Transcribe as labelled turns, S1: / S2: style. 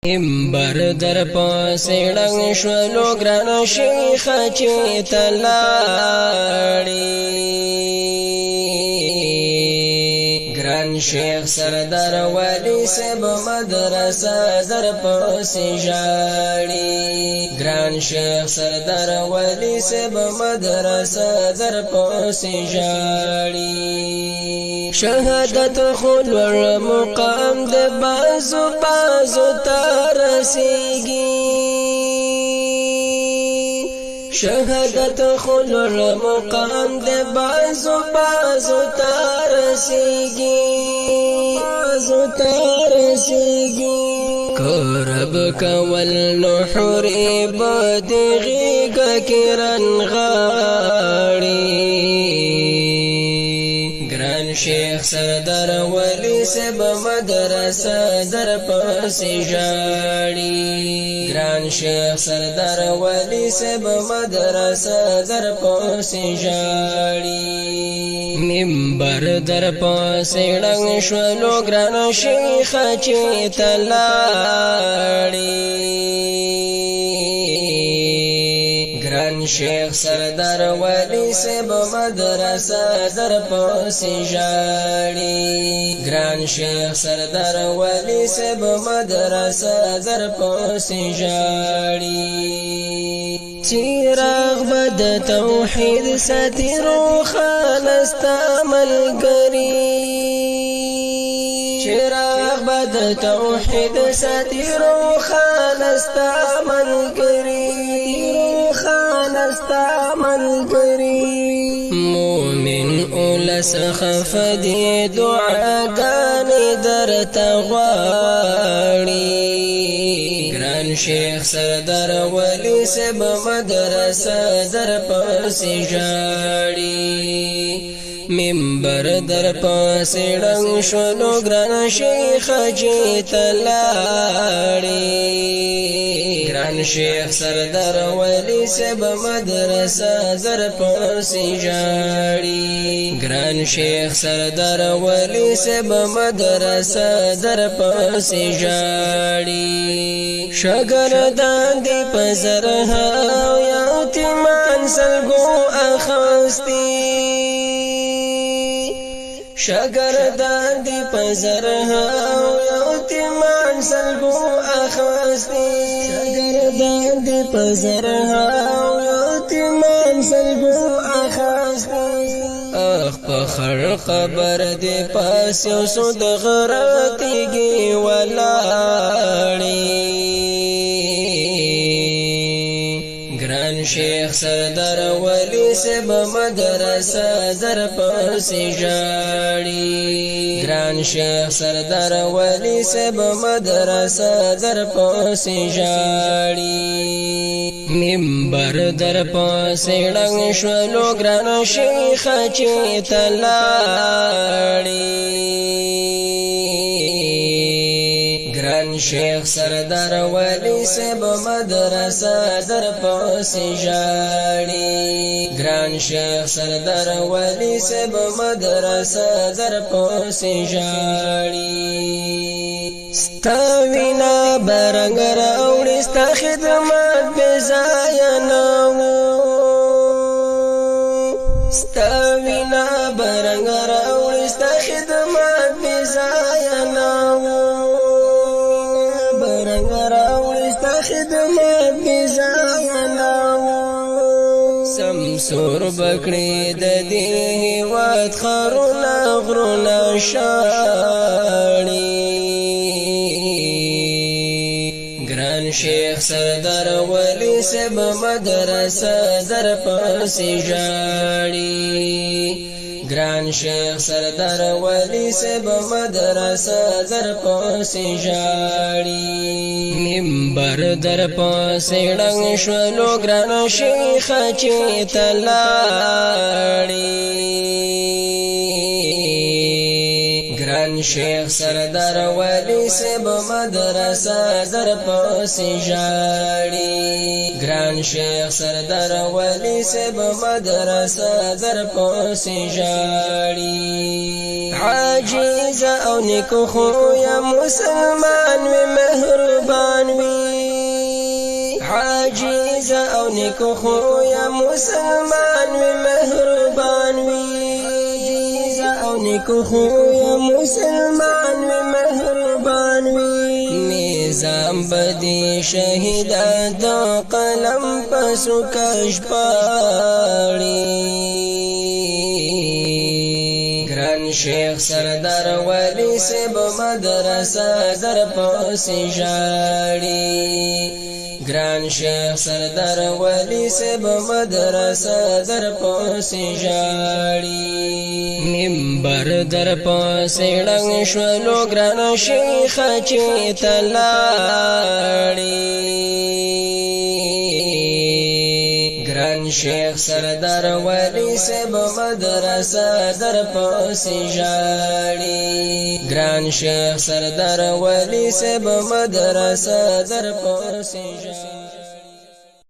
S1: منبر در پاسې ړنګ شولو ګران شیخه چې تلاړې ګران شیخ سردار ولی صاحب مدرسه در پاسې ژاړي ګران شیخ سردار ولی صاحب مدرسه در پاسې ژاړي شهادت خلور مقام د بازو بازو ترسیږي شهادت خلور مقام د بازو بازو ترسیږي بازو ترسیږي کرب کول نحوری بدغی گکرن غاڑی گران شیخ سردار ولی صاحب مدرسه در پاسې ژاړي گران شیخ سردار ولی صاحب مدرسه در پاسې ژاړي منبر در پاسې ړنګ شولو ګران شیخه چې تلاړې ګران شیخ سردار ولی صاحب مدرسه در پاسې ژاړي ګران شیخ سردار ولی صاحب مدرسه در پاسې ژاړي چراغ بد توحید ساتي روخانه ستا ملګری چراغ بد توحید ساتي روخانه ستا ملګری روخانه مومن اولس خفدی دعاګانې درته غواړي ګران شیخ سردار ولی صاحب مدرسه در پاسې ژاړي منبر در پاسې ړنګ شولو ګران شیخه چې تلاړې ګران شیخ سردار ولی صاحب مدرسه در پاسې ژاړي ګران شیخ سردار ولی صاحب مدرسه در پاسې ژاړي شاګردان دې په زرها یتیمان سلګو اخستی شاګردان دې په زرها یتیمان سلګو اخستی شاګردان دې په زرها یتیمان سلګو اخستی اخ په خړ خبر دې پاس یو سود غراتېږي ولاړې ګران شیخ سردار ولی صاحب مدرسه در پاسې ژاړي ګران شیخ سردار ولی صاحب مدرسه در پاسې ژاړي منبر در پاسې ړنګ شولو ګران شیخه چې تلاړې ګران شیخ سردار ولی صاحب مدرسه در پاسې ژاړي ګران شیخ سردار ولی صاحب مدرسه در پاسې ژاړي ستا وینا برنګ راوړي ستا خدمت بې ځایه نه وو ستا وینا برنګ راوړي ستا خدمت بې ځایه نه وو خدمت بزاینا سمسور بکړې د دې هیواد خرونه غرونه شاړي ګران شیخ سردار ولی صاحب مدرسه در پاسې ژاړي ګران شیخ سردار ولی صاحب مدرسه در پاسې ژاړي منبر در پاسې ړنګ شولو ګران شیخه چې تلاړې ګران شیخ سردار ولی سب مدرسه در پسې ژاړي ګران شیخ سردار ولی سب مدرسه در پسې ژاړي عاجز او نیکو خویا مسلمان وی مهربان وی عاجز او نیکو خویا مسلمان وی مهربان وی نیکو خویا مسلمان وی مهربان وی نظام بدی شهید دا قلم پسو کش پاڑی ګران شیخ سردار ولی سب مدرسه در پسې ژاړي ګران شیخ سردار ولی سب مدرسه در پسې ژاړي منبر در پسې ړنګ شولو ګران شیخ چې تلاړي ګران شیخ سردار ولی سب مدرسه در پسې ژاړي ګران شیخ سردار ولی سب مدرسه در پسې ژاړي